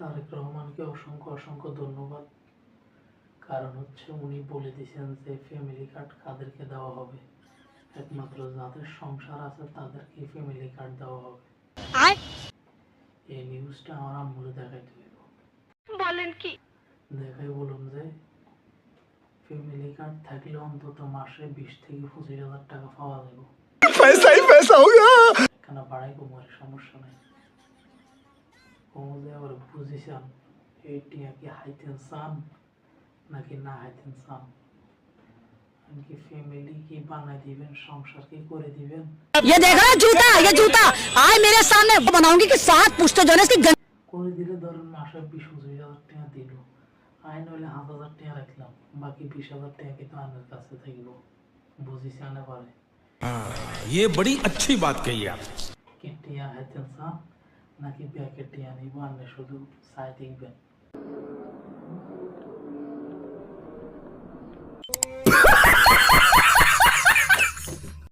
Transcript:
তারেক রহমানকে অসংখ্য অসংখ্য ধন্যবাদ। কারণ হচ্ছে উনি বলে দিয়েছেন যে ফ্যামিলি কার্ড কাদেরকে দেওয়া হবে, একমাত্র যাদের সংসার আছে তাদেরকে ফ্যামিলি কার্ড দেওয়া হবে। এই নিউজটা আমার আম্মুরে দেখাইতে হইব। বলেন কি? দেখাই বলুন যে ফ্যামিলি কার্ড থাকলে অন্তত মাসে 20 থেকে 25,000 টাকা পাওয়া যাবে। पैसा ही पैसा होगा। এখানে বাড়াই কমার সমস্যা নাই। কমে আবার বুঝেছেন এই টিয়া কি হাইতেন চান নাকি না হাইতেন চান, কি ফ্যামিলি কি বানাই দিবেন, সংসার কি করে দিবেন। ये देखा ये जूता आए मेरे सामने बनाऊंगी कि 7 पुश्ते जो है इसकी করে দিলে ধরেন মাসে 20-25,000 টাকা দিল, আইন হইলে 7,000 টাকা রাখলাম, বাকি 20,000 টাকা কিন্তু আইনের কাছে থাকল। বুঝিস আনে পারে ये बड़ी अच्छी बात कही आप। কি টিয়া হাইতেন চান নাকি ব্যাকের টিয়া নিব, আনে শুধু চাই দেখবেন।